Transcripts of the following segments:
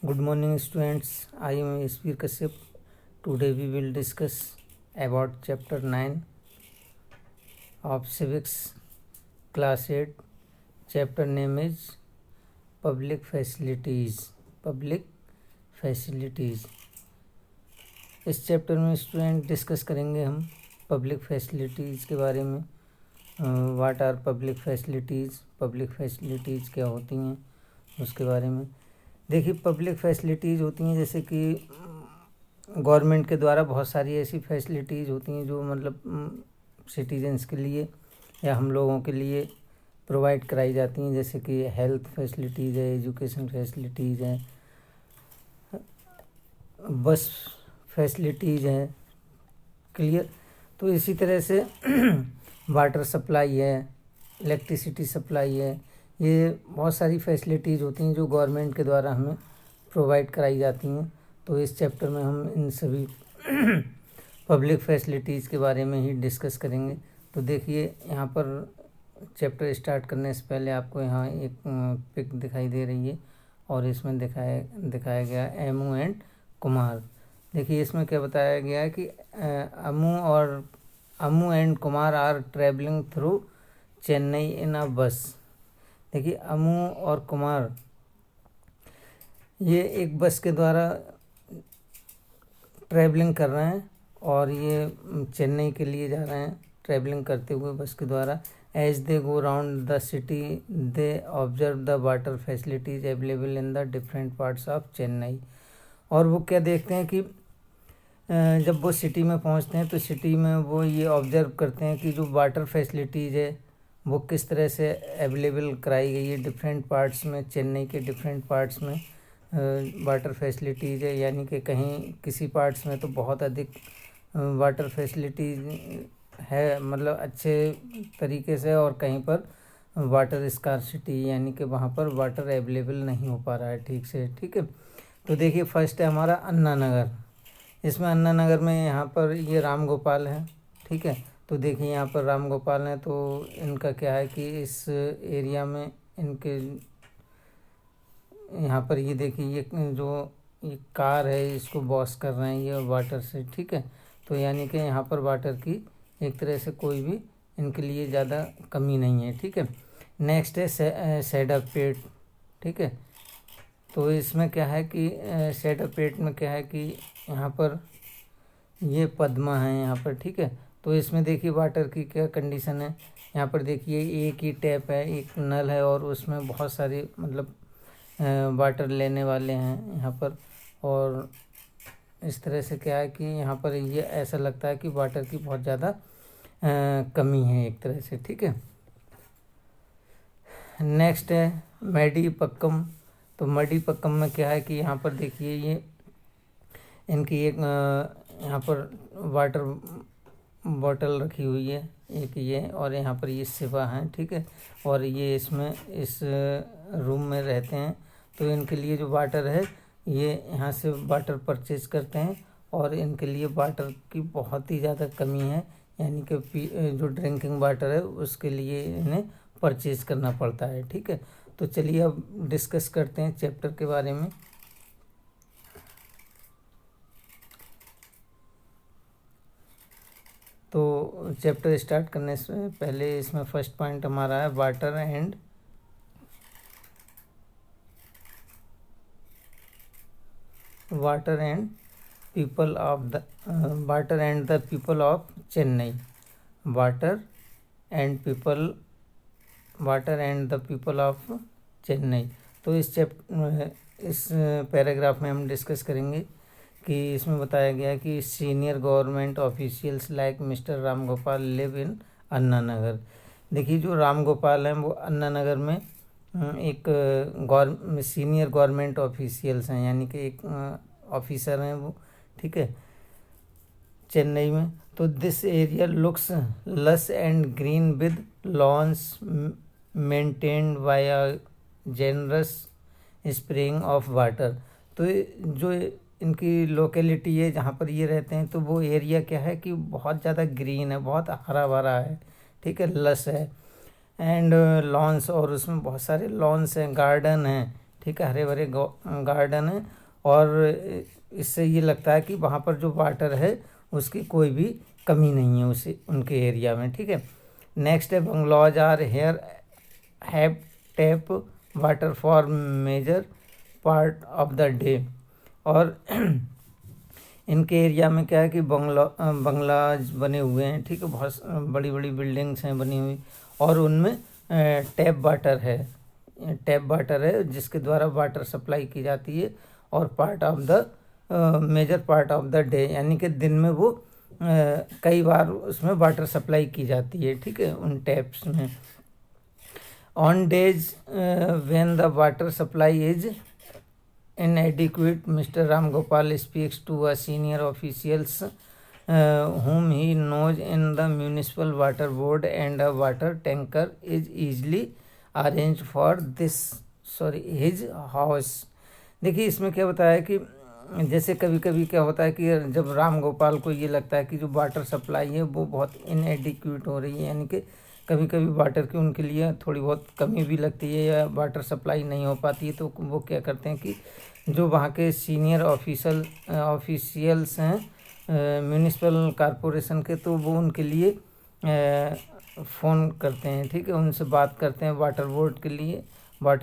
Good morning, students. I am Spir Kashyap. Today we will discuss about chapter 9 of civics, class 8. Chapter name is public facilities. Public facilities. इस chapter में student discuss करेंगे हम public facilities के बारे में. What are public facilities क्या होती हैं उसके बारे में. देखिए, पब्लिक फैसिलिटीज़ होती हैं जैसे कि गवर्नमेंट के द्वारा बहुत सारी ऐसी फैसिलिटीज़ होती हैं जो मतलब सिटीजन्स के लिए या हम लोगों के लिए प्रोवाइड कराई जाती हैं. जैसे कि हेल्थ फैसिलिटीज़ है, एजुकेशन फैसिलिटीज़ हैं, बस फैसिलिटीज़ हैं. क्लियर. तो इसी तरह से वाटर सप्लाई है, इलेक्ट्रिसिटी सप्लाई है. ये बहुत सारी फैसिलिटीज़ होती हैं जो गवर्नमेंट के द्वारा हमें प्रोवाइड कराई जाती हैं. तो इस चैप्टर में हम इन सभी पब्लिक फैसिलिटीज़ के बारे में ही डिस्कस करेंगे. तो देखिए, यहाँ पर चैप्टर स्टार्ट करने से पहले आपको यहाँ एक पिक दिखाई दे रही है और इसमें दिखाया गया एमू एंड कुमार. देखिए, इसमें क्या बताया गया है कि Amu and Kumar are travelling through Chennai in a bus. देखिए, अमू और कुमार ये एक बस के द्वारा ट्रैवलिंग कर रहे हैं और ये चेन्नई के लिए जा रहे हैं ट्रैवलिंग करते हुए बस के द्वारा. As they go round the city they observe the water facilities available in the different parts of Chennai. और वो क्या देखते हैं कि जब वो सिटी में पहुंचते हैं तो सिटी में वो ये ऑब्जर्व करते हैं कि जो वाटर फैसिलिटीज़ है वो किस तरह से अवेलेबल कराई गई है डिफरेंट पार्ट्स में. चेन्नई के डिफरेंट पार्ट्स में वाटर फैसिलिटीज़ है, यानी कि कहीं किसी पार्ट्स में तो बहुत अधिक वाटर फैसिलिटीज़ है, मतलब अच्छे तरीके से, और कहीं पर वाटर स्कार्सिटी यानी कि वहाँ पर वाटर अवेलेबल नहीं हो पा रहा है ठीक से. ठीक है. तो देखिए, फर्स्ट है हमारा अन्ना नगर. इसमें अन्ना नगर में यहाँ पर ये राम गोपाल है. ठीक है. तो देखिए, यहाँ पर राम गोपाल हैं. तो इनका क्या है कि इस एरिया में इनके यहाँ पर ये देखिए, ये जो ये कार है इसको वॉश कर रहे हैं ये वाटर से. ठीक है. तो यानी कि यहाँ पर वाटर की एक तरह से कोई भी इनके लिए ज़्यादा कमी नहीं है. ठीक है. नेक्स्ट है सैडापेट. ठीक है. तो इसमें क्या है कि सैडापेट में क्या है कि यहाँ पर ये पद्मा है यहाँ पर. ठीक है. तो इसमें देखिए वाटर की क्या कंडीशन है. यहाँ पर देखिए एक ही टैप है, एक नल है और उसमें बहुत सारे मतलब वाटर लेने वाले हैं यहाँ पर. और इस तरह से क्या है कि यहाँ पर ये ऐसा लगता है कि वाटर की बहुत ज़्यादा कमी है एक तरह से. ठीक है. नेक्स्ट है मेडीपक्कम. तो मेडीपक्कम में क्या है कि यहाँ पर देखिए ये इनकी एक यहाँ पर वाटर बॉटल रखी हुई है एक ये, और यहाँ पर ये शिवा हैं. ठीक है. और ये इसमें इस रूम में रहते हैं. तो इनके लिए जो वाटर है ये यहाँ से वाटर परचेज करते हैं और इनके लिए वाटर की बहुत ही ज़्यादा कमी है, यानी कि जो ड्रिंकिंग वाटर है उसके लिए इन्हें परचेज करना पड़ता है. ठीक है. तो चलिए अब डिस्कस करते हैं चैप्टर के बारे में. तो चैप्टर स्टार्ट करने से पहले इसमें फर्स्ट पॉइंट हमारा है water and people of the water and the people of Chennai. Water and the people of Chennai. तो इस पैराग्राफ में हम डिस्कस करेंगे कि इसमें बताया गया है कि senior government officials like mister Ram Gopal live in Anna Nagar. देखिए, जो राम गोपाल हैं वो अन्ना नगर में एक सीनियर गवर्नमेंट ऑफिशियल्स हैं, यानी कि एक ऑफिसर हैं वो. ठीक है. चेन्नई में. तो this area looks lush and green with lawns maintained by a generous spring of water. तो जो इनकी लोकेलिटी है जहाँ पर ये रहते हैं तो वो एरिया क्या है कि बहुत ज़्यादा ग्रीन है, बहुत हरा भरा है. ठीक है. लस है एंड लॉन्स, और उसमें बहुत सारे लॉन्स हैं, गार्डन हैं, ठीक है, हरे भरे गार्डन है, और इससे ये लगता है कि वहाँ पर जो वाटर है उसकी कोई भी कमी नहीं है उसे उनके एरिया में, ठीक है। नेक्स्ट है bungalows are here have tap water for major part of the day. और इनके एरिया में क्या है कि बंगलाज बने हुए हैं, ठीक है, बहुत बड़ी बड़ी बिल्डिंग्स हैं बनी हुई, और उनमें टैप वाटर है जिसके द्वारा वाटर सप्लाई की जाती है, और part of the major part of the day, यानी कि दिन में वो कई बार उसमें वाटर सप्लाई की जाती है, ठीक है, उन टैप्स में। On days when the water supply is inadequate, Mr. Ram Gopal speaks to a senior officials whom he knows in the municipal water board, and a water tanker is easily arranged for his house। देखिए इसमें क्या बताया कि जैसे कभी कभी क्या होता है कि जब राम गोपाल को ये लगता है कि जो वाटर सप्लाई है वो बहुत इनएडिक्वेट हो रही है, यानी कि कभी कभी वाटर की उनके लिए थोड़ी बहुत कमी भी लगती है या वाटर सप्लाई नहीं हो पाती है, तो वो क्या करते हैं कि जो वहाँ के सीनियर ऑफिशियल्स हैं म्यूनिसिपल कॉरपोरेशन के, तो वो उनके लिए फ़ोन करते हैं, ठीक है, उनसे बात करते हैं वाटर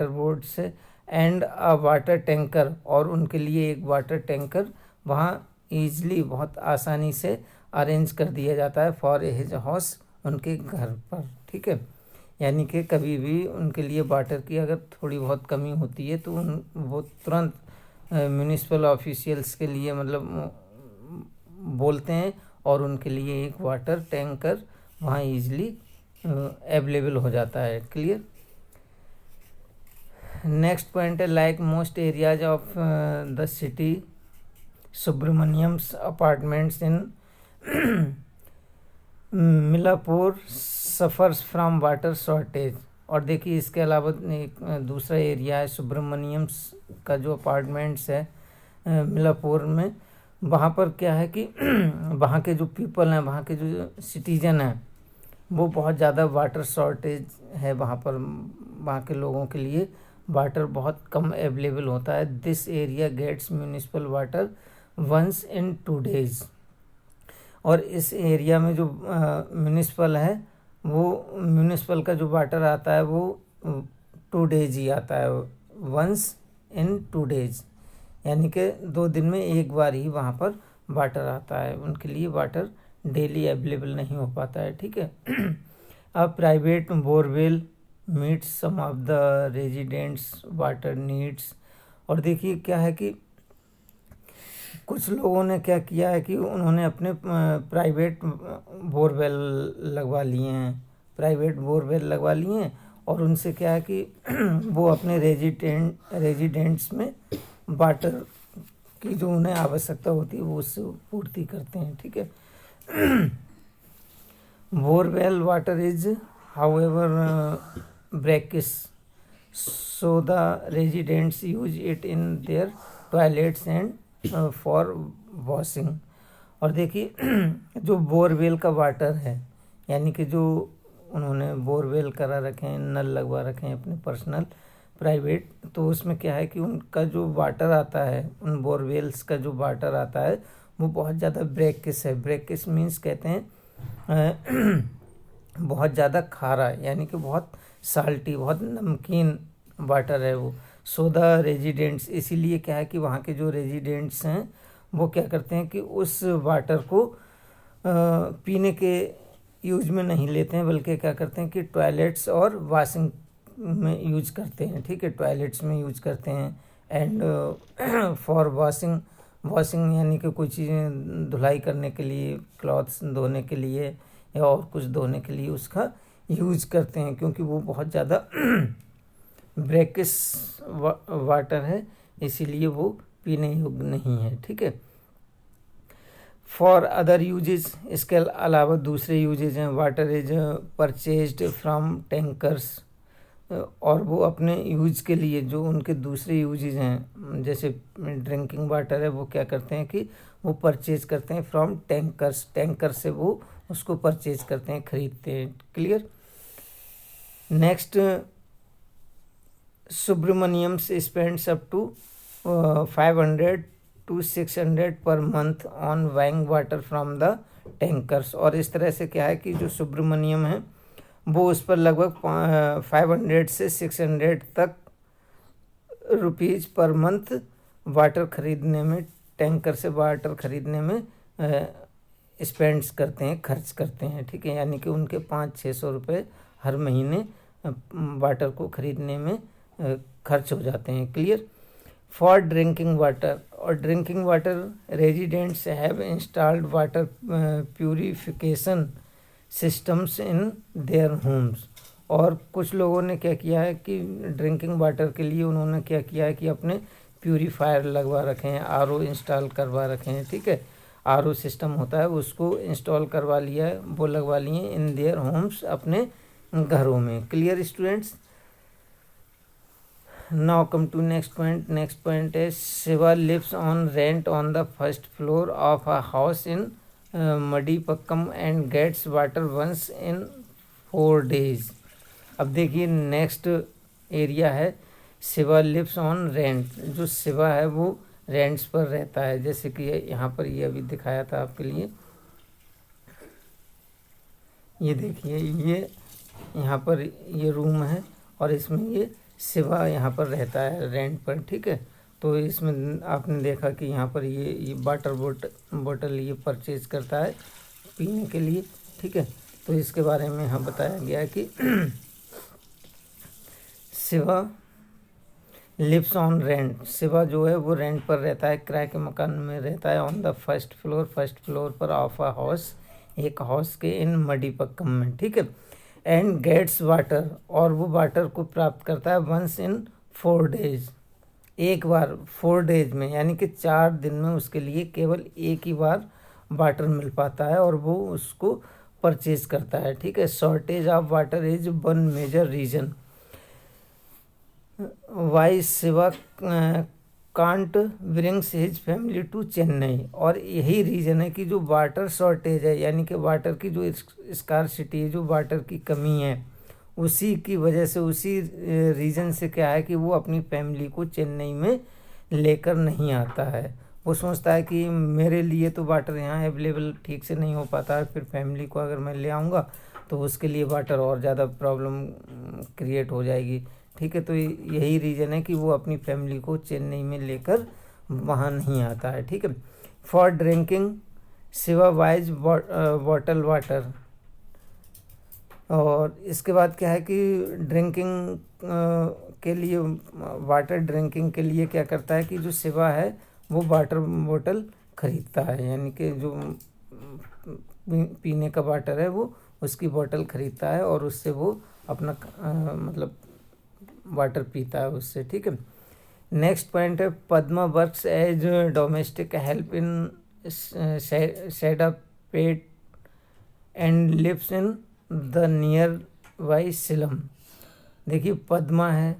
बोर्ड से, एंड अ वाटर टैंकर, और उनके लिए एक वाटर टैंकर वहाँ ईजली बहुत आसानी से अरेंज कर दिया जाता है फॉर हिज हाउस, उनके घर पर, ठीक है। यानी कि कभी भी उनके लिए वाटर की अगर थोड़ी बहुत कमी होती है तो वो तुरंत म्यूनिसिपल ऑफिशियल्स के लिए मतलब बोलते हैं, और उनके लिए एक वाटर टैंकर वहाँ ईजिली अवेलेबल हो जाता है। क्लियर। नेक्स्ट पॉइंट है like most areas of the city Subramaniam's apartments in Mylapore suffers from water shortage. और देखिए इसके अलावा एक दूसरा एरिया है सुब्रमण्यम्स का जो अपार्टमेंट्स है मिलापुर में, वहाँ पर क्या है कि वहाँ के जो पीपल हैं, वहाँ के जो सिटीजन हैं, वो बहुत ज़्यादा वाटर शॉर्टेज है वहाँ पर, वहाँ के लोगों के लिए वाटर बहुत कम अवेलेबल होता है। This area gets municipal water once in 2 days। और इस एरिया में जो म्यूनिसिपल है वो म्यूनिसिपल का जो वाटर आता है वो 2 days ही आता है, वंस इन 2 days, यानी कि 2 दिन में एक बार ही वहाँ पर वाटर आता है, उनके लिए वाटर डेली अवेलेबल नहीं हो पाता है, ठीक है। अब private borewell meets some of the residents water needs. और देखिए क्या है कि कुछ लोगों ने क्या किया है कि उन्होंने अपने प्राइवेट बोरवेल लगवा लिए हैं, और उनसे क्या है कि वो अपने रेजिडेंट्स में वाटर की जो उन्हें आवश्यकता होती है वो उससे पूर्ति करते हैं, ठीक है। Borewell water is however brackish, so the residents use it in their toilets and for washing। और देखिए जो बोरवेल का वाटर है, यानी कि जो उन्होंने बोरवेल करा रखे हैं, नल लगवा रखे हैं अपने पर्सनल प्राइवेट, तो उसमें क्या है कि उनका जो वाटर आता है, उन बोरवेल्स का जो वाटर आता है वो बहुत ज़्यादा ब्रैकिश है। ब्रैकिश मीन्स कहते हैं बहुत ज़्यादा खारा, यानी कि बहुत साल्टी, बहुत नमकीन वाटर है वो। सो द रेजिडेंट्स, इसीलिए क्या है कि वहाँ के जो रेजिडेंट्स हैं वो क्या करते हैं कि उस वाटर को पीने के यूज में नहीं लेते हैं, बल्कि क्या करते हैं कि टॉयलेट्स और वॉशिंग में यूज करते हैं, ठीक है, टॉयलेट्स में यूज करते हैं, एंड फॉर वॉशिंग यानी कि कोई चीज़ें धुलाई करने के लिए, क्लॉथ्स धोने के लिए या और कुछ धोने के लिए उसका यूज करते हैं, क्योंकि वो बहुत ज़्यादा ब्रैकिश वाटर है, इसीलिए वो पीने योग्य नहीं है, ठीक है। फॉर अदर यूजेज, इसके अलावा दूसरे यूजेज हैं। Water is purchased from tankers, और वो अपने यूज के लिए जो उनके दूसरे यूजेज हैं जैसे ड्रिंकिंग वाटर है, वो क्या करते हैं कि वो परचेज करते हैं फ्रॉम टैंकर्स, टैंकर से वो उसको परचेज करते हैं, खरीदते हैं। Clear. Next Subramaniams spends up to 500 to 600 per month on buying water from the tankers. और इस तरह से क्या है कि जो सुब्रमण्यम है वो उस पर लगभग 500 से 600 तक रुपीज़ पर मंथ वाटर खरीदने में, टैंकर से वाटर खरीदने में स्पेंड्स करते हैं, खर्च करते हैं। ठीक है, यानी कि उनके 500-600 रुपये हर महीने वाटर को खरीदने में खर्च हो जाते हैं। क्लियर। फॉर ड्रिंकिंग वाटर, और drinking water residents have installed water purification systems in their homes. और कुछ लोगों ने क्या किया है कि ड्रिंकिंग वाटर के लिए उन्होंने क्या किया है कि अपने प्यूरीफायर लगवा रखे हैं, आरओ इंस्टॉल करवा रखे हैं। ठीक है, आरओ सिस्टम होता है उसको इंस्टॉल करवा लिया है, वो लगवा लिए इन देयर होम्स, अपने घरों में। Clear students. Now come to next point. Next point है Shiva lives on rent on the first floor of a house in Madipakkam and gets water once in 4 days। अब देखिए नेक्स्ट एरिया है Shiva lives on rent. जो शिवा है वो rents पर रहता है, जैसे कि यहाँ पर ये अभी दिखाया था आपके लिए। ये देखिए, ये यहाँ पर ये रूम है और इसमें ये शिवा यहाँ पर रहता है रेंट पर। ठीक है, तो इसमें आपने देखा कि यहाँ पर ये वाटर बोतल ये परचेज करता है पीने के लिए। ठीक है, तो इसके बारे में यहाँ बताया गया है कि Shiva lives on rent. Shiva जो है वो रेंट पर रहता है, किराए के मकान में रहता है। ऑन द फर्स्ट फ्लोर पर ऑफ अ हाउस, एक हाउस के इन मडीपक्कम में। ठीक है, एंड गेट्स वाटर, और वो वाटर को प्राप्त करता है वंस इन 4 days, एक बार 4 days में, यानी कि 4 दिन में उसके लिए केवल एक ही बार वाटर मिल पाता है और वो उसको परचेज करता है। ठीक है, shortage of water is one major reason why Shiva can't brings his family to Chennai. और यही रीज़न है कि जो वाटर शॉर्टेज है, यानी कि वाटर की जो स्कार्सिटी है, जो वाटर की कमी है, उसी की वजह से, उसी रीज़न से क्या है कि वो अपनी फैमिली को चेन्नई में लेकर नहीं आता है। वो सोचता है कि मेरे लिए तो वाटर यहाँ अवेलेबल ठीक से नहीं हो पाता है, फिर फैमिली को अगर मैं ले आऊँगा तो उसके लिए वाटर और ज़्यादा प्रॉब्लम क्रिएट हो जाएगी। ठीक है, तो यही रीज़न है कि वो अपनी फैमिली को चेन्नई में लेकर वहाँ नहीं आता है। ठीक है, for drinking Shiva buys bottle water. और इसके बाद क्या है कि ड्रिंकिंग के लिए, वाटर ड्रिंकिंग के लिए क्या करता है कि जो शिवा है वो वाटर बोतल खरीदता है, यानी कि जो पीने का वाटर है वो उसकी बोतल खरीदता है और उससे वो अपना मतलब वाटर पीता है उससे। ठीक है, नेक्स्ट पॉइंट है Padma works as domestic help in Saidapet and lives in the nearby slum. देखिए पद्मा है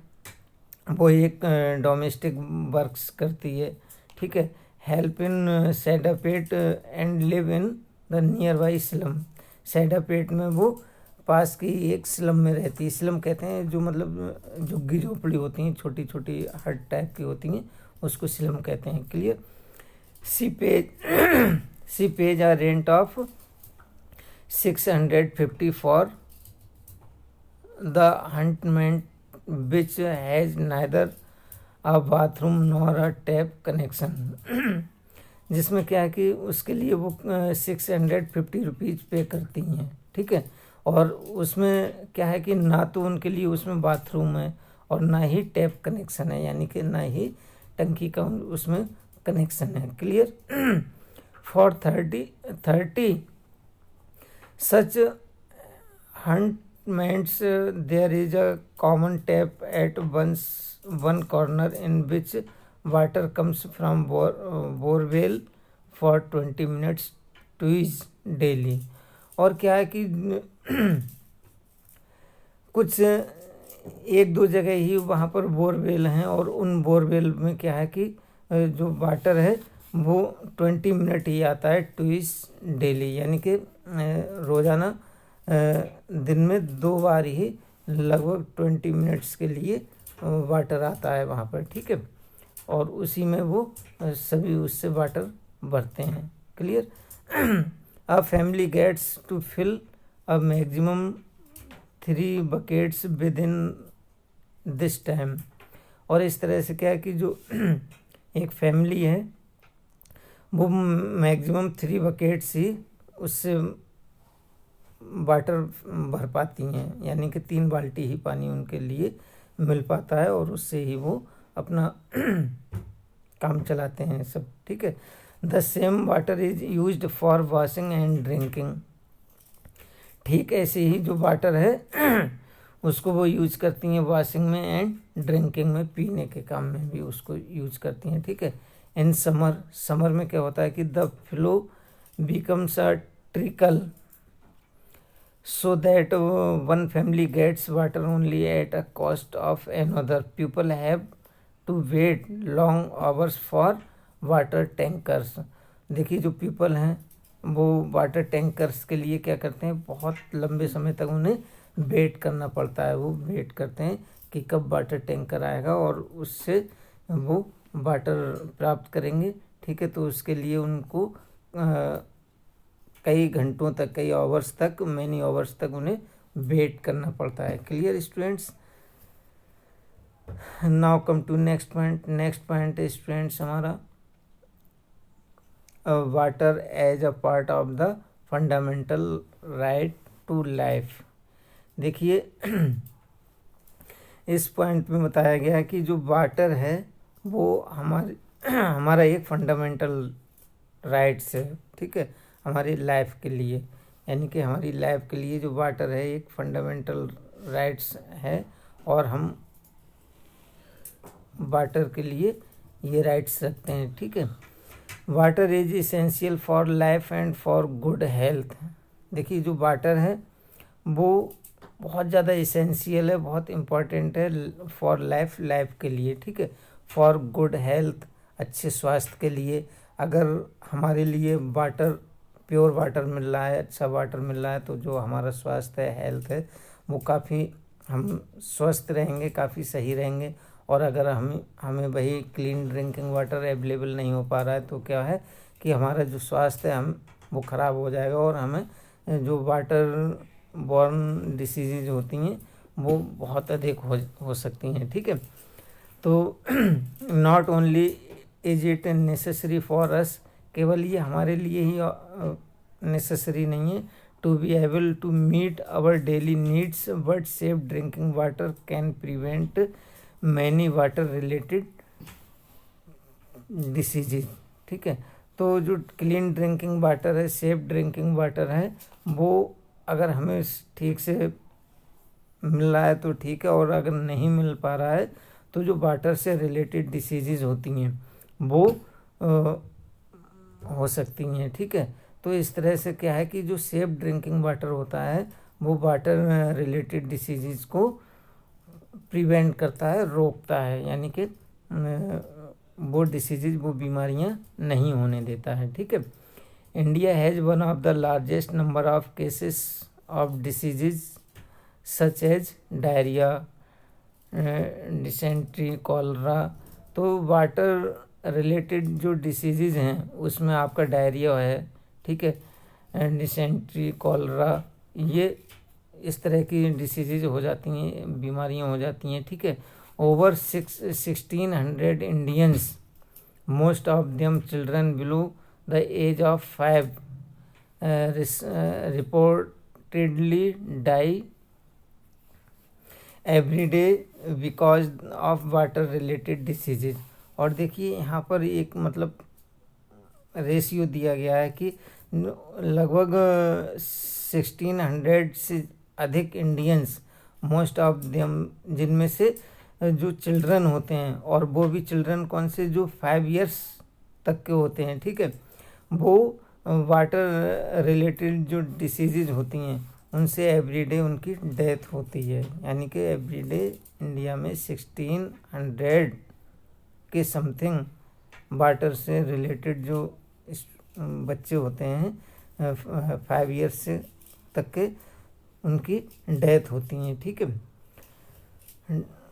वो एक डोमेस्टिक वर्क्स करती है। ठीक है, help in Saidapet and live in the nearby slum. Saidapet में वो पास की एक स्लम में रहती है। स्लम कहते हैं जो मतलब झुग्गी झोपड़ी होती हैं, छोटी छोटी हट टाइप की होती हैं, उसको स्लम कहते हैं। Clear. She pays a rent of 650 for the hutment which has neither a bathroom nor a tap connection. जिसमें क्या है कि उसके लिए वो 650 रुपीज़ पे करती हैं। ठीक है, और उसमें क्या है कि ना तो उनके लिए उसमें बाथरूम है और ना ही टैप कनेक्शन है, यानी कि ना ही टंकी का उसमें कनेक्शन है। Clear. For 30 such hutments there is a common tap at one corner in which water comes from borewell for 20 minutes twice daily. और क्या है कि कुछ 1-2 जगह ही वहाँ पर बोरवेल हैं और उन बोरवेल में क्या है कि जो वाटर है वो 20 मिनट ही आता है ट्वाइस डेली, यानी कि रोज़ाना दिन में 2 बार ही लगभग 20 मिनट्स के लिए वाटर आता है वहाँ पर, ठीक है, और उसी में वो सभी उससे वाटर भरते हैं। Clear. A family gets to fill a maximum 3 buckets within this time. और इस तरह से क्या है कि जो एक फैमिली है वो मैक्सिमम 3 बकेट्स ही उससे वाटर भर पाती हैं, यानी कि 3 बाल्टी ही पानी उनके लिए मिल पाता है और उससे ही वो अपना काम चलाते हैं सब, ठीक है। The same water is used for washing and drinking. ठीक ऐसे ही जो वाटर है उसको वो यूज करती हैं वॉशिंग में एंड ड्रिंकिंग में, पीने के काम में भी उसको यूज करती हैं, ठीक है। इन समर में क्या होता है कि the flow becomes a trickle so that one family gets water only at a cost of another. People have to wait long hours for water tankers. देखिए जो पीपल हैं वो वाटर टैंकर्स के लिए क्या करते हैं, बहुत लंबे समय तक उन्हें वेट करना पड़ता है। वो वेट करते हैं कि कब वाटर टैंकर आएगा और उससे वो वाटर प्राप्त करेंगे, ठीक है। तो उसके लिए उनको कई घंटों तक, कई आवर्स तक, मैनी आवर्स तक उन्हें वेट करना पड़ता है। Clear students. Now come to next point. Next point students हमारा water as a part of the fundamental right to life. देखिए इस पॉइंट में बताया गया है कि जो वाटर है वो हमारा एक फंडामेंटल राइट्स है, ठीक है, हमारी लाइफ के लिए, यानी कि हमारी लाइफ के लिए जो वाटर है एक फंडामेंटल राइट्स है और हम वाटर के लिए ये राइट्स रखते हैं, ठीक है। Water is essential for life and for good health. देखिए जो वाटर है वो बहुत ज़्यादा इसेंशियल है, बहुत इम्पॉर्टेंट है फॉर लाइफ के लिए, ठीक है, फॉर गुड हेल्थ, अच्छे स्वास्थ्य के लिए। अगर हमारे लिए वाटर, प्योर वाटर मिल रहा है, अच्छा वाटर मिल रहा है, तो जो हमारा स्वास्थ्य है, हेल्थ है, वो काफ़ी हम स्वस्थ रहेंगे, काफ़ी सही रहेंगे। और अगर हमें वही क्लीन ड्रिंकिंग वाटर अवेलेबल नहीं हो पा रहा है तो क्या है कि हमारा जो स्वास्थ्य है वो ख़राब हो जाएगा और हमें जो वाटर बॉर्न डिसीज़ होती हैं वो बहुत अधिक हो सकती हैं, ठीक है। तो not only is it necessary for us, केवल ये हमारे लिए ही नेसेसरी नहीं है to be able to meet our daily needs, but safe drinking water can prevent many water related diseases, ठीक है। तो जो क्लीन ड्रिंकिंग वाटर है, सेफ ड्रिंकिंग वाटर है, वो अगर हमें ठीक से मिल रहा है तो ठीक है, और अगर नहीं मिल पा रहा है तो जो वाटर से रिलेटेड डिसीजेज होती हैं वो हो सकती हैं, ठीक है। तो इस तरह से क्या है कि जो सेफ ड्रिंकिंग वाटर होता है वो वाटर रिलेटेड डिसीजेज को प्रिवेंट करता है, रोकता है, यानी कि वो डिसीजेज, वो बीमारियां नहीं होने देता है, ठीक है। India has one of the largest number of cases of diseases such as diarrhoea, dysentery, cholera. तो वाटर रिलेटेड जो डिसीजेज हैं उसमें आपका डायरिया है, ठीक है, डिसेंट्री, कॉलरा, ये इस तरह की डिसीजेज हो जाती हैं, बीमारियां हो जाती हैं, ठीक है। Over 1600 Indians, most of them children below the age of 5, reportedly die every day because of water related diseases. और देखिए यहाँ पर एक मतलब रेशियो दिया गया है कि लगभग 1600 से अधिक इंडियंस, मोस्ट ऑफ देम, जिनमें से जो चिल्ड्रन होते हैं, और वो भी चिल्ड्रन कौन से, जो 5 इयर्स तक के होते हैं, ठीक है, वो वाटर रिलेटेड जो डिसीजेज होती हैं उनसे एवरीडे उनकी डेथ होती है। यानी कि एवरीडे इंडिया में 1600 के समथिंग वाटर से रिलेटेड जो बच्चे होते हैं 5 इयर्स से तक के, उनकी डेथ होती हैं, ठीक है।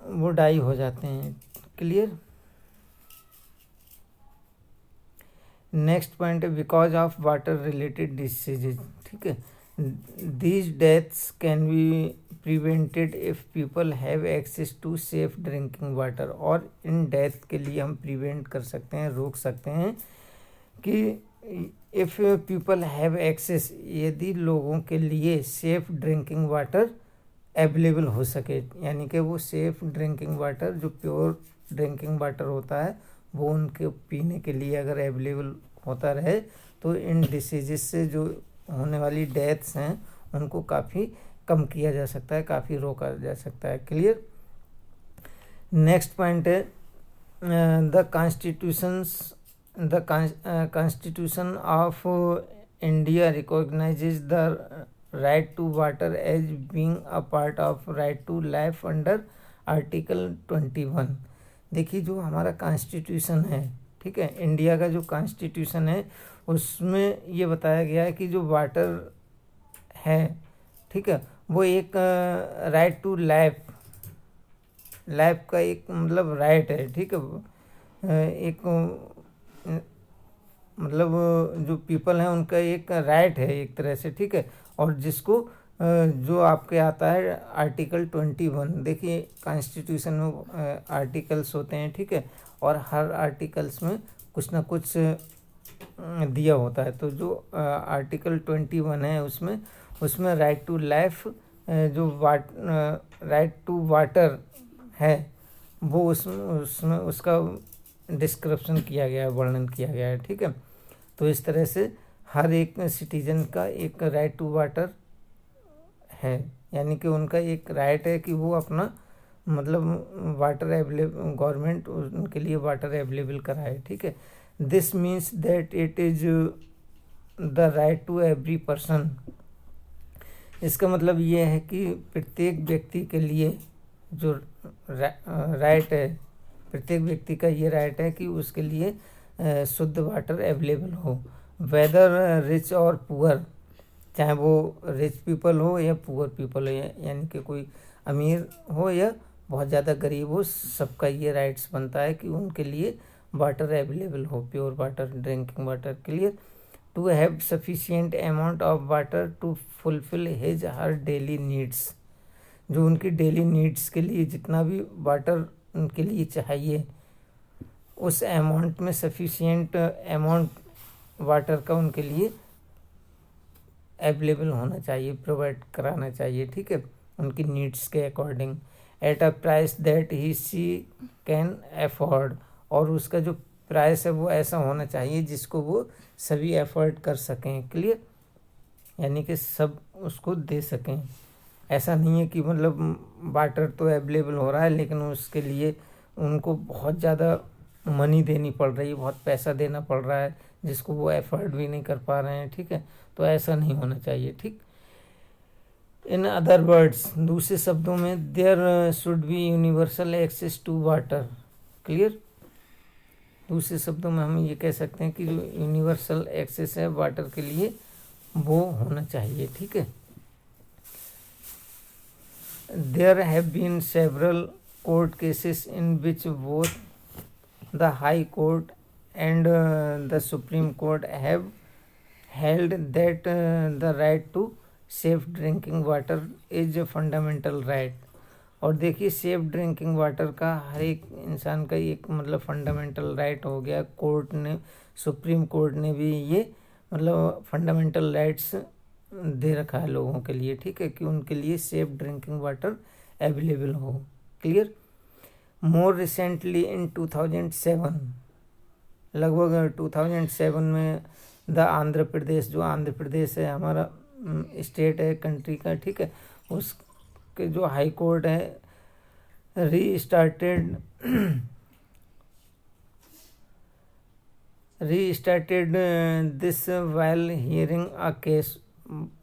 वो डाई हो जाते हैं। क्लियर। नेक्स्ट पॉइंट है because of water related diseases. ठीक है, these deaths can be prevented if people have access to safe drinking water. और इन डेथ के लिए हम प्रिवेंट कर सकते हैं, रोक सकते हैं कि इफ़ पीपल हैव एक्सेस, यदि लोगों के लिए सेफ ड्रिंकिंग वाटर अवेलेबल हो सके, यानी कि वो सेफ ड्रिंकिंग वाटर जो प्योर ड्रिंकिंग वाटर होता है वो उनके पीने के लिए अगर अवेलेबल होता रहे तो इन डिसीजेस से जो होने वाली डेथ्स हैं उनको काफ़ी कम किया जा सकता है, काफ़ी रोका जा सकता है। क्लियर। नेक्स्ट पॉइंट है the constitution of India recognises the right to water as being a part of right to life under article 21। देखिए जो हमारा कॉन्स्टिट्यूशन है, ठीक है, इंडिया का जो कॉन्स्टिट्यूशन है उसमें ये बताया गया है कि जो वाटर है, ठीक है, वो एक राइट टू लाइफ का एक मतलब राइट है। ठीक है, एक मतलब जो पीपल हैं उनका एक राइट है एक तरह से। ठीक है, और जिसको जो आपके आता है आर्टिकल 21। देखिए कॉन्स्टिट्यूशन में आर्टिकल्स होते हैं, ठीक है, और हर आर्टिकल्स में कुछ ना कुछ दिया होता है। तो जो आर्टिकल 21 है उसमें राइट टू लाइफ जो राइट टू वाटर है वो उसमें उसका डिस्क्रिप्शन किया गया है, वर्णन किया गया है। ठीक है, तो इस तरह से हर एक सिटीजन का एक राइट टू वाटर है, यानी कि उनका एक राइट है कि वो अपना मतलब वाटर अवेलेबल, गवर्नमेंट उनके लिए वाटर अवेलेबल कराए। ठीक है, this means that it is the right to every person. इसका मतलब ये है कि प्रत्येक व्यक्ति के लिए जो राइट है, प्रत्येक व्यक्ति का ये राइट है कि उसके लिए शुद्ध वाटर अवेलेबल हो, वेदर रिच और पुअर, चाहे वो रिच पीपल हो या पुअर पीपल हो, यानी कि कोई अमीर हो या बहुत ज़्यादा गरीब हो, सबका ये राइट्स बनता है कि उनके लिए वाटर अवेलेबल हो, pure water, drinking water. Clear. To have sufficient amount of water to fulfil his her daily needs. जो उनकी डेली नीड्स के लिए जितना भी वाटर उनके लिए चाहिए उस अमाउंट में सफिशिएंट अमाउंट वाटर का उनके लिए अवेलेबल होना चाहिए, प्रोवाइड कराना चाहिए। ठीक है, उनकी नीड्स के according at a price that he she can afford. और उसका जो प्राइस है वो ऐसा होना चाहिए जिसको वो सभी अफोर्ड कर सकें। क्लियर, यानी कि सब उसको दे सकें। ऐसा नहीं है कि मतलब वाटर तो अवेलेबल हो रहा है लेकिन उसके लिए उनको बहुत ज़्यादा मनी देनी पड़ रही है, बहुत पैसा देना पड़ रहा है जिसको वो एफर्ट भी नहीं कर पा रहे हैं। ठीक है, तो ऐसा नहीं होना चाहिए। ठीक, इन अदर वर्ड्स, दूसरे शब्दों में, there should be universal access to water. Clear. दूसरे शब्दों में हम ये कह सकते हैं कि जो यूनिवर्सल एक्सेस है वाटर के लिए वो होना चाहिए। ठीक है, there have been several court cases in which both the High Court and the Supreme Court have held that the right to safe drinking water is a fundamental right। और देखिए सेफ ड्रिंकिंग वाटर का हर एक इंसान का एक मतलब fundamental right हो गया। कोर्ट ने, सुप्रीम कोर्ट ने भी ये मतलब फंडामेंटल राइट्स दे रखा है लोगों के लिए। ठीक है, कि उनके लिए सेफ ड्रिंकिंग वाटर अवेलेबल हो। क्लियर। मोर रिसेंटली इन 2007, लगभग 2007 में द आंध्र प्रदेश, जो आंध्र प्रदेश है हमारा स्टेट है कंट्री का, ठीक है, उसके जो हाई कोर्ट है restarted this while hearing a case.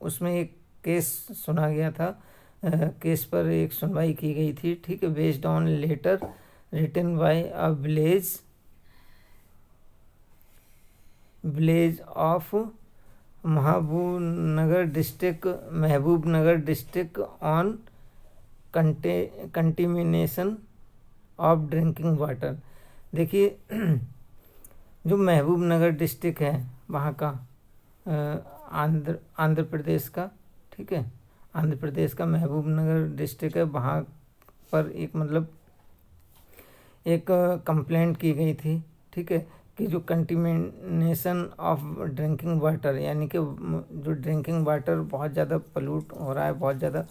उसमें एक केस सुना गया था, केस पर एक सुनवाई की गई थी। ठीक है, based on letter written by a village of Mahabubnagar district on contamination of drinking water. देखिए जो महबूब नगर डिस्ट्रिक्ट है वहाँ का, आंध्र प्रदेश का, ठीक है, आंध्र प्रदेश का महबूब नगर डिस्ट्रिक्ट है। वहाँ पर एक कंप्लेंट की गई थी, ठीक है, कि जो कंटेमिनेशन ऑफ ड्रिंकिंग वाटर, यानी कि जो ड्रिंकिंग वाटर बहुत ज़्यादा पल्यूट हो रहा है, बहुत ज़्यादा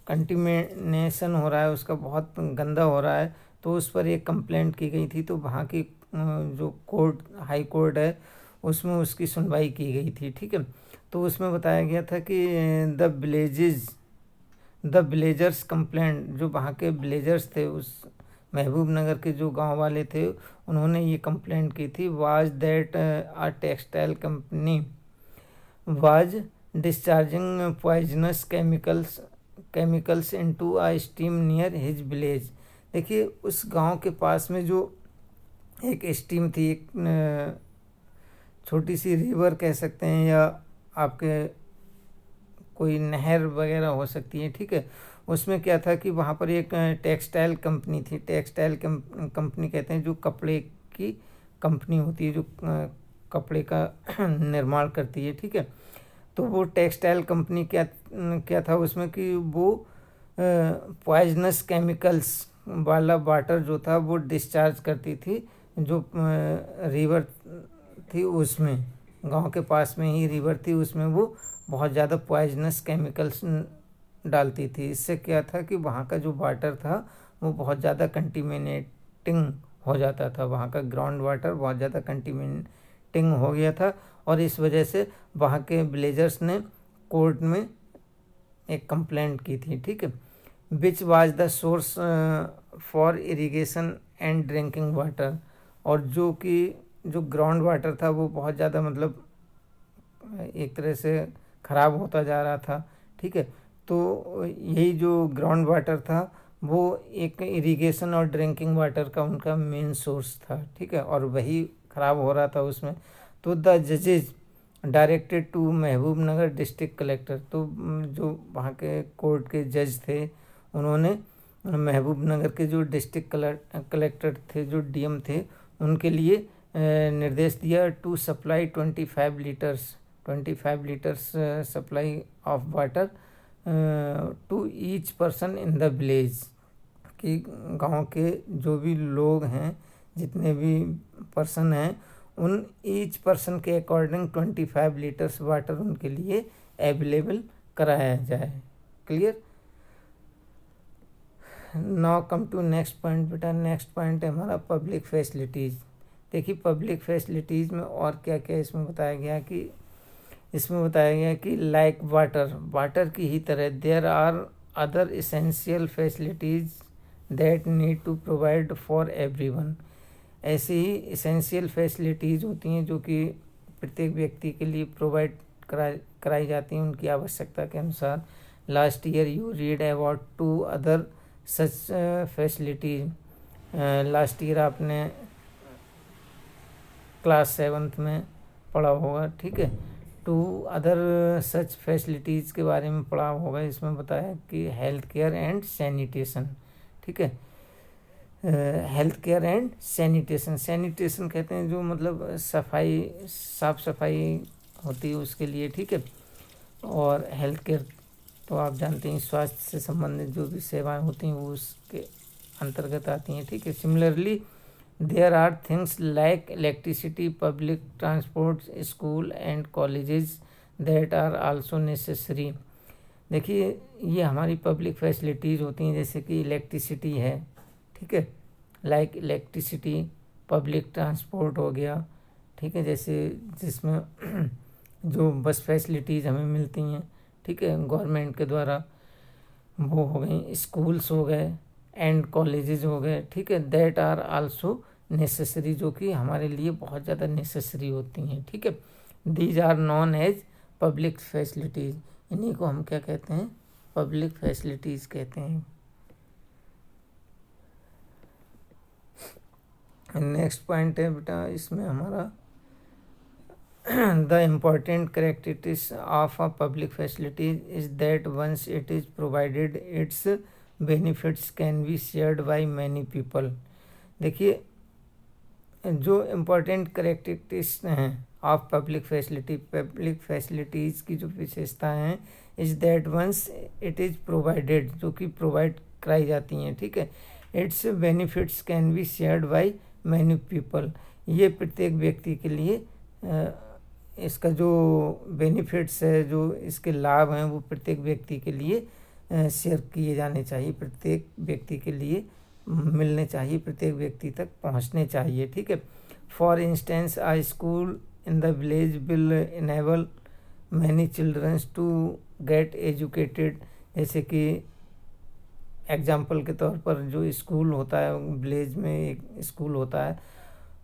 कंटेमिनेशन हो रहा है, उसका बहुत गंदा हो रहा है, तो उस पर एक कंप्लेंट की गई थी। तो वहाँ की जो कोर्ट, हाई कोर्ट है, उसमें उसकी सुनवाई की गई थी, ठीक है। तो उसमें बताया गया था कि द विलेजर्स कंप्लेंट, जो वहाँ के विलेजर्स थे, उस महबूब नगर के जो गांव वाले थे, उन्होंने ये कंप्लेंट की थी, was that a textile company was discharging poisonous chemicals into a stream near his village. देखिए उस गांव के पास में जो एक स्ट्रीम थी, एक छोटी सी रिवर कह सकते हैं, या आपके कोई नहर वगैरह हो सकती है, ठीक है। उसमें क्या था कि वहाँ पर एक टेक्सटाइल कंपनी थी। टेक्सटाइल कंपनी कहते हैं जो कपड़े की कंपनी होती है, जो कपड़े का निर्माण करती है, ठीक है। तो वो टेक्सटाइल कंपनी क्या था उसमें कि वो पॉइजनस केमिकल्स वाला वाटर जो था वो डिस्चार्ज करती थी, जो रिवर थी उसमें, गांव के पास में ही रिवर थी, उसमें वो बहुत ज़्यादा पॉइजनस केमिकल्स डालती थी। इससे क्या था कि वहाँ का जो वाटर था वो बहुत ज़्यादा कंटिमिनेटिंग हो जाता था, वहाँ का ग्राउंड वाटर बहुत ज़्यादा कंटिमिनेटिंग हो गया था, और इस वजह से वहाँ के विलेजर्स ने कोर्ट में एक कंप्लेंट की थी, ठीक है। Which was the source for irrigation and drinking water, और जो ग्राउंड वाटर था वो बहुत ज़्यादा एक तरह से ख़राब होता जा रहा था, ठीक है। तो यही जो ग्राउंड वाटर था वो एक इरिगेशन और ड्रिंकिंग वाटर का उनका मेन सोर्स था, ठीक है, और वही ख़राब हो रहा था उसमें। तो the जजेज directed to Mehboob Nagar district collector, तो जो वहाँ के कोर्ट के जज थे, उन्होंने महबूब नगर के जो डिस्ट्रिक्ट कलेक्टर थे, जो डीएम थे, उनके लिए निर्देश दिया to supply 25 litres supply of water to each person in the village, कि गांव के जो भी लोग हैं, जितने भी पर्सन हैं, उन ईच पर्सन के अकॉर्डिंग 25 लीटर्स वाटर उनके लिए अवेलेबल कराया जाए। Clear. Now come to next point बेटा। नेक्स्ट पॉइंट है हमारा पब्लिक फैसिलिटीज़। देखिए पब्लिक फैसिलिटीज़ में और क्या क्या इसमें बताया गया कि लाइक वाटर की ही तरह there are other essential facilities that need to provide for everyone. ऐसी ही इसेंशियल फैसिलिटीज़ होती हैं जो कि प्रत्येक व्यक्ति के लिए प्रोवाइड कराई जाती हैं उनकी आवश्यकता के अनुसार। Last year you read about 2 other such facilities. Last year आपने क्लास 7th में पढ़ा होगा, ठीक है। 2 अदर सच फैसिलिटीज़ के बारे में पढ़ा होगा। इसमें बताया कि हेल्थ केयर एंड सैनिटेशन, ठीक है। हेल्थ केयर एंड सैनिटेशन कहते हैं जो साफ सफाई होती है उसके लिए, ठीक है। और हेल्थ केयर तो आप जानते हैं स्वास्थ्य से संबंधित जो भी सेवाएं होती हैं वो उसके अंतर्गत आती हैं, ठीक है। Similarly there are things like electricity, public transport, school and colleges that are also necessary. देखिए ये हमारी पब्लिक फैसिलिटीज़ होती हैं, जैसे कि इलेक्ट्रिसिटी है, ठीक है, लाइक इलेक्ट्रिसिटी, पब्लिक ट्रांसपोर्ट हो गया, ठीक है, जैसे जिसमें जो बस फैसिलिटीज़ हमें मिलती हैं, ठीक है, गवर्नमेंट के द्वारा, वो हो गई। स्कूल्स हो गए एंड कॉलेजेस हो गए, ठीक है, दैट आर आल्सो नेसेसरी, जो कि हमारे लिए बहुत ज़्यादा नेसेसरी होती हैं, ठीक है। These are known as public facilities. इन्हीं को हम क्या कहते हैं? पब्लिक फैसिलिटीज़ कहते हैं। नेक्स्ट पॉइंट है बेटा इसमें हमारा the important characteristics of a public facility is that once it is provided, its benefits can be shared by many people. देखिए, जो इम्पोर्टेंट करेक्टरिस्टिक्स हैं ऑफ पब्लिक फैसिलिटीज़ की जो विशेषताएं हैं, is that once it is provided, जो कि provide कराई जाती हैं, ठीक है, its benefits can be shared by many people, ये प्रत्येक व्यक्ति के लिए इसका जो बेनिफिट्स है, जो इसके लाभ हैं, वो प्रत्येक व्यक्ति के लिए शेयर किए जाने चाहिए, प्रत्येक व्यक्ति के लिए मिलने चाहिए, प्रत्येक व्यक्ति तक पहुंचने चाहिए, ठीक है. For instance a school in the village will enable many childrens to get educated. जैसे कि एग्जाम्पल के तौर पर जो स्कूल होता है, विलेज में एक स्कूल होता है,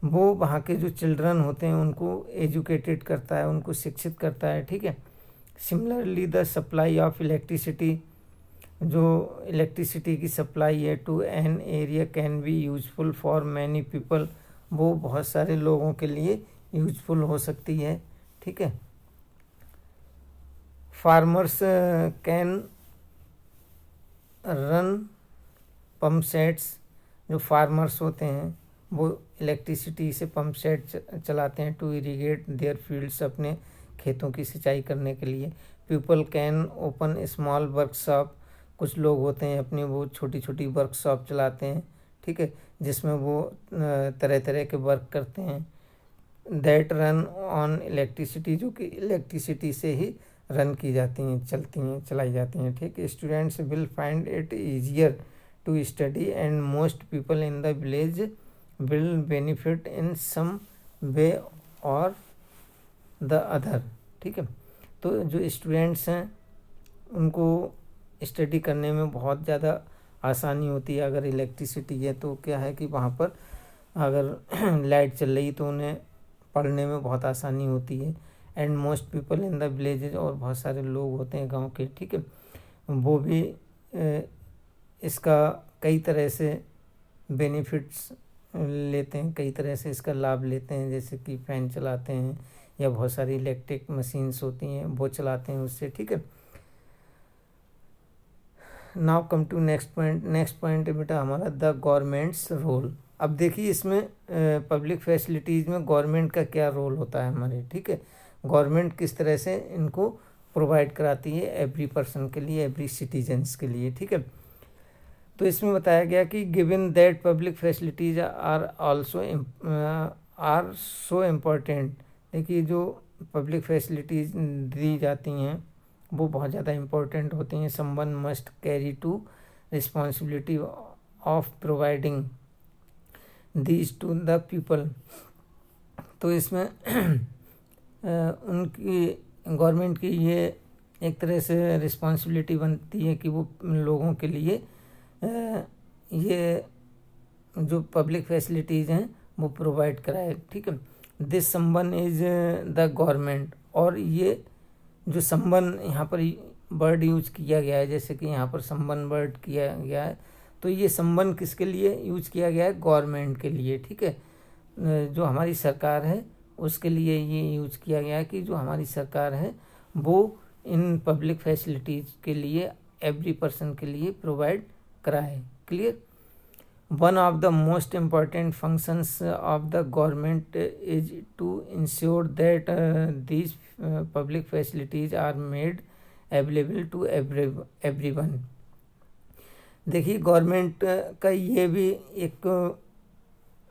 वो वहाँ के जो चिल्ड्रन होते हैं उनको एजुकेटेड करता है, उनको शिक्षित करता है, ठीक है. Similarly the supply of electricity, जो इलेक्ट्रिसिटी की सप्लाई है to an area can be useful for many people, वो बहुत सारे लोगों के लिए यूजफुल हो सकती है, ठीक है. Farmers can run pump sets, जो फार्मर्स होते हैं वो इलेक्ट्रिसिटी से पम्प सेट चलाते हैं टू इरीगेट देयर फील्ड्स, अपने खेतों की सिंचाई करने के लिए. People can open small workshop, कुछ लोग होते हैं अपनी वो छोटी छोटी वर्कशॉप चलाते हैं, ठीक है, जिसमें वो तरह तरह के वर्क करते हैं. दैट रन ऑन इलेक्ट्रिसिटी, जो कि इलेक्ट्रिसिटी से ही रन की जाती हैं, चलती हैं, चलाई जाती हैं, ठीक है. Students will find it easier to study and most people in the village will benefit in some way और द अदर, ठीक है. तो जो स्टूडेंट्स हैं उनको स्टडी करने में बहुत ज़्यादा आसानी होती है. अगर इलेक्ट्रिसिटी है तो क्या है कि वहाँ पर अगर लाइट चल रही तो उन्हें पढ़ने में बहुत आसानी होती है. And most people in the villages, और बहुत सारे लोग होते हैं गांव के, ठीक है, वो भी इसका कई तरह से बेनिफिट्स लेते हैं, कई तरह से इसका लाभ लेते हैं. जैसे कि फ़ैन चलाते हैं या बहुत सारी इलेक्ट्रिक मशीन्स होती हैं वो चलाते हैं उससे, ठीक है. Now come to next point. Next point है बेटा हमारा द गवर्नमेंट्स रोल. अब देखिए इसमें पब्लिक फैसिलिटीज़ में गवर्नमेंट का क्या रोल होता है हमारे, ठीक है. गवर्नमेंट किस तरह से इनको प्रोवाइड कराती है एवरी पर्सन के लिए, एवरी सिटीजन्स के लिए, ठीक है. तो इसमें बताया गया कि given that public facilities are so important. देखिए जो पब्लिक फैसिलिटीज़ दी जाती हैं वो बहुत ज़्यादा इम्पोर्टेंट होती हैं. Someone must carry to responsibility of providing these to the people. तो इसमें उनकी गवर्नमेंट की ये एक तरह से रिस्पॉन्सिबिलिटी बनती है कि वो लोगों के लिए ये जो पब्लिक फैसिलिटीज़ हैं वो प्रोवाइड कराए, ठीक है. This someone is the government, और ये जो समवन यहाँ पर वर्ड यूज किया गया है, जैसे कि यहाँ पर समवन वर्ड किया गया है, तो ये समवन किसके लिए यूज किया गया है, गवर्नमेंट के लिए, ठीक है. जो हमारी सरकार है उसके लिए ये यूज किया गया है कि जो हमारी सरकार है वो इन पब्लिक फैसिलिटीज़ के लिए एवरी पर्सन के लिए प्रोवाइड कराए. Clear. One of the most important functions of the government is to ensure that these public facilities are made available to everyone. देखिए गवर्नमेंट का ये भी एक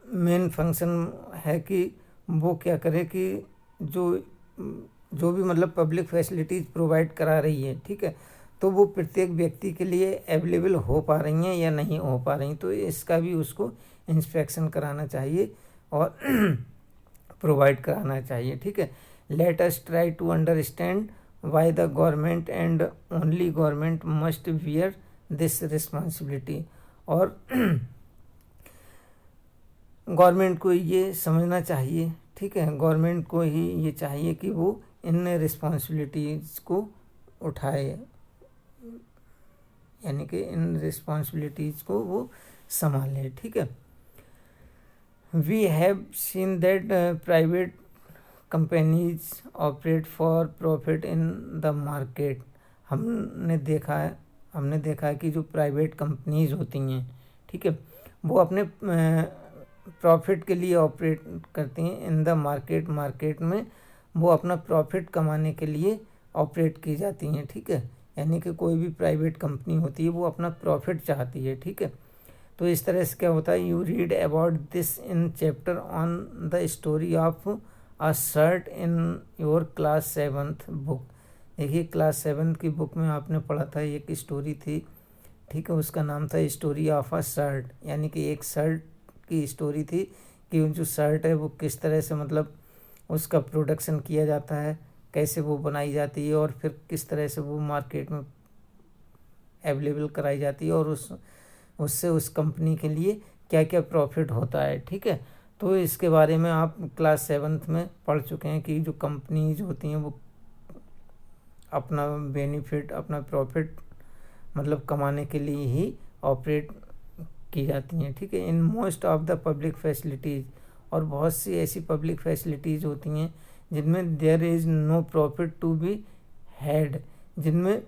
मेन फंक्शन है कि वो क्या करे कि जो भी मतलब पब्लिक फैसिलिटीज़ प्रोवाइड करा रही है, ठीक है, तो वो प्रत्येक व्यक्ति के लिए अवेलेबल हो पा रही हैं या नहीं हो पा रही, तो इसका भी उसको इंस्पेक्शन कराना चाहिए और प्रोवाइड कराना चाहिए, ठीक है. Let us try to understand why the government and only government must wear this responsibility. और गवर्नमेंट को ये समझना चाहिए, ठीक है, गवर्नमेंट को ही ये चाहिए कि वो इन रिस्पॉन्सिबिलिटीज़ को उठाए, यानी कि इन रिस्पॉन्सिबिलिटीज़ को वो संभाले, ठीक है. We have seen that private companies operate for profit in the market. हमने देखा है कि जो प्राइवेट कंपनीज होती हैं, ठीक है, वो अपने प्रॉफिट के लिए ऑपरेट करती हैं इन द मार्केट। मार्केट में वो अपना प्रॉफिट कमाने के लिए ऑपरेट की जाती हैं, ठीक है। यानी कि कोई भी प्राइवेट कंपनी होती है वो अपना प्रॉफिट चाहती है, ठीक है। तो इस तरह से क्या होता है, you read about this in chapter on the story of a shirt in your class 7th book. देखिए क्लास 7th की बुक में आपने पढ़ा था, एक स्टोरी थी, ठीक है, उसका नाम था स्टोरी ऑफ अ शर्ट। यानी कि एक शर्ट की स्टोरी थी कि जो शर्ट है वो किस तरह से मतलब उसका प्रोडक्शन किया जाता है, कैसे वो बनाई जाती है और फिर किस तरह से वो मार्केट में अवेलेबल कराई जाती है और उससे उस कंपनी के लिए क्या क्या प्रॉफिट होता है, ठीक है। तो इसके बारे में आप क्लास 7th में पढ़ चुके हैं कि जो कंपनीज होती हैं वो अपना बेनिफिट, अपना प्रॉफिट मतलब कमाने के लिए ही ऑपरेट की जाती हैं, ठीक है। In most of the public facilities, और बहुत सी ऐसी पब्लिक फैसिलिटीज़ होती हैं जिनमें there is no profit to be had, जिनमें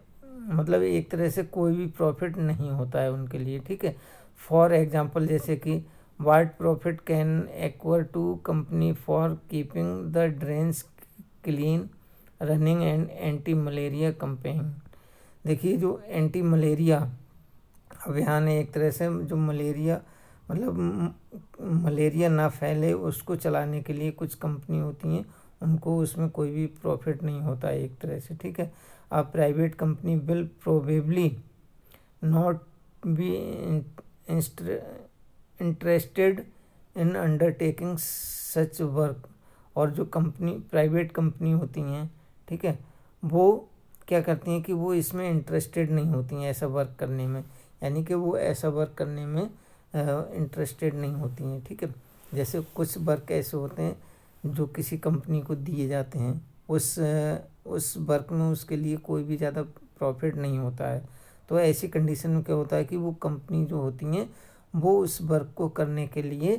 मतलब एक तरह से कोई भी प्रॉफिट नहीं होता है उनके लिए, ठीक है। फॉर एग्जांपल जैसे कि what profit can accrue to company for keeping the drains clean, running and anti malaria campaign. देखिए जो एंटी मलेरिया अभियान है, एक तरह से जो मलेरिया मतलब मलेरिया ना फैले उसको चलाने के लिए कुछ कंपनी होती हैं, उनको उसमें कोई भी प्रॉफिट नहीं होता है एक तरह से, ठीक है। a private company will probably not be interested in undertaking such work। और जो प्राइवेट कंपनी होती हैं, ठीक है, वो क्या करती हैं कि वो इसमें इंटरेस्टेड नहीं होती हैं ऐसा वर्क करने में, यानी कि वो ऐसा वर्क करने में इंटरेस्टेड नहीं होती हैं, ठीक है। जैसे कुछ वर्क ऐसे होते हैं जो किसी कंपनी को दिए जाते हैं, उस वर्क में उसके लिए कोई भी ज़्यादा प्रॉफिट नहीं होता है। तो ऐसी कंडीशन में क्या होता है कि वो कंपनी जो होती हैं वो उस वर्क को करने के लिए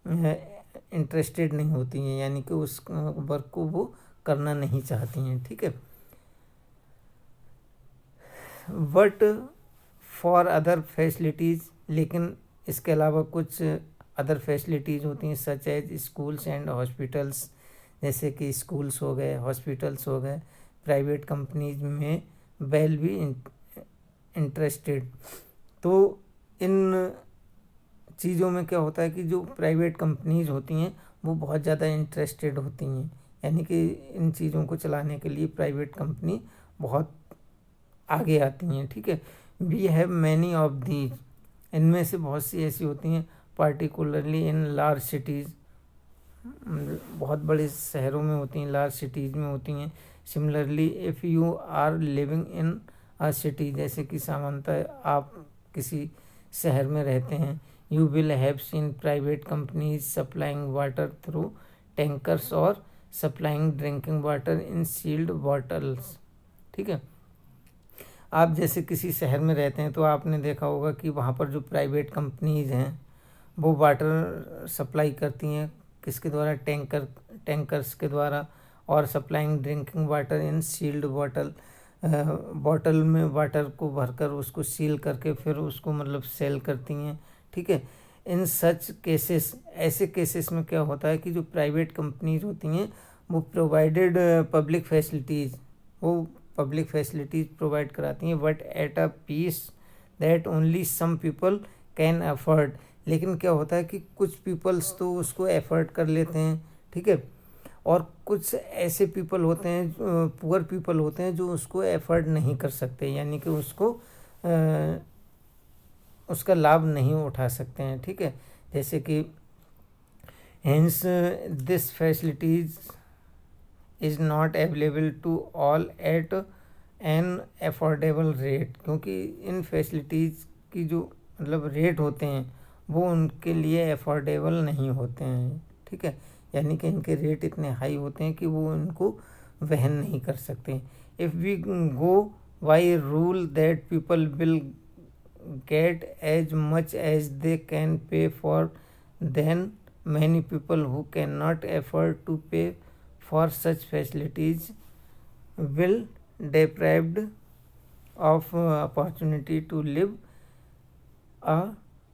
इंटरेस्टेड नहीं होती हैं, यानी कि उस वर्क को वो करना नहीं चाहती हैं, ठीक है। बट फॉर अदर फैसिलिटीज़, लेकिन इसके अलावा कुछ अदर फैसिलिटीज़ होती हैं such as schools and hospitals, जैसे कि स्कूल्स हो गए, हॉस्पिटल्स हो गए, प्राइवेट कंपनीज में वेल बी इंटरेस्टेड। तो इन चीज़ों में क्या होता है कि जो प्राइवेट कंपनीज होती हैं वो बहुत ज़्यादा इंटरेस्टेड होती हैं, यानी कि इन चीज़ों को चलाने के लिए प्राइवेट कंपनी बहुत आगे आती हैं, ठीक है। We have many of these, इनमें से बहुत सी ऐसी होती हैं, पार्टिकुलरली इन लार्ज सिटीज़, बहुत बड़े शहरों में होती हैं, लार्ज सिटीज़ में होती हैं। Similarly if you are living in a city, जैसे कि सामान्यतः आप किसी शहर में रहते हैं, you will have seen private companies supplying water through tankers और supplying drinking water in sealed bottles, ठीक है। आप जैसे किसी शहर में रहते हैं तो आपने देखा होगा कि वहाँ पर जो प्राइवेट कंपनीज हैं वो वाटर सप्लाई करती हैं, किसके द्वारा, टैंकर्स के द्वारा, और supplying drinking water in sealed bottle में वाटर को भरकर उसको सील करके फिर उसको मतलब सेल करती हैं, ठीक है। इन सच केसेस, ऐसे केसेस में क्या होता है कि जो प्राइवेट कंपनीज होती हैं वो प्रोवाइडेड पब्लिक फैसिलिटीज़, वो पब्लिक फैसिलिटीज़ प्रोवाइड कराती हैं, but at a price that only some people can afford. लेकिन क्या होता है कि कुछ पीपल्स तो उसको एफर्ट कर लेते हैं, ठीक है, और कुछ ऐसे पीपल होते हैं, पुअर पीपल होते हैं जो उसको एफर्ट नहीं कर सकते, यानी कि उसका लाभ नहीं उठा सकते हैं, ठीक है। जैसे कि hence this facilities is not available to all at an affordable rate, क्योंकि इन फैसिलिटीज़ की जो मतलब रेट होते हैं वो उनके लिए अफोर्डेबल नहीं होते हैं, ठीक है। यानी कि इनके रेट इतने हाई होते हैं कि वो इनको वहन नहीं कर सकते। If we go by rule that people will get as much as they can pay for, then many people who can not afford to pay for such facilities will deprived of opportunity to live a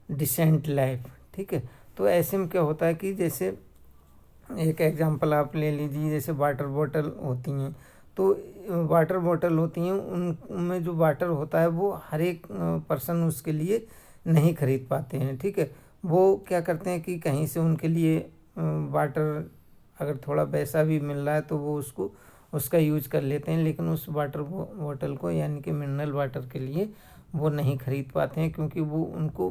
decent life। ठीक है, तो ऐसे में क्या होता है कि जैसे एक एग्जांपल आप ले लीजिए, जैसे वाटर बॉटल होती हैं, तो वाटर बॉटल होती हैं उनमें जो वाटर होता है वो हर एक पर्सन उसके लिए नहीं खरीद पाते हैं। ठीक है, वो क्या करते हैं कि कहीं से उनके लिए वाटर अगर थोड़ा पैसा भी मिल रहा है तो वो उसका यूज कर लेते हैं, लेकिन उस वाटर बॉटल को यानी कि मिनरल वाटर के लिए वो नहीं खरीद पाते हैं, क्योंकि वो उनको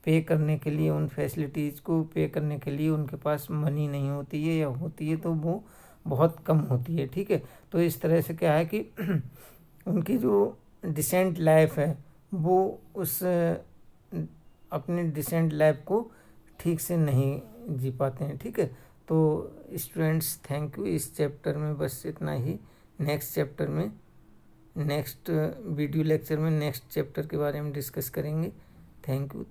पे करने के लिए, उन फैसिलिटीज़ को पे करने के लिए उनके पास मनी नहीं होती है, या होती है तो वो बहुत कम होती है। ठीक है, तो इस तरह से क्या है कि उनकी जो डिसेंट लाइफ है वो उस अपने डिसेंट लाइफ को ठीक से नहीं जी पाते हैं। ठीक है, तो स्टूडेंट्स थैंक यू। इस चैप्टर में बस इतना ही। नेक्स्ट चैप्टर में, नेक्स्ट वीडियो लेक्चर में नेक्स्ट चैप्टर के बारे में डिस्कस करेंगे। Thank you.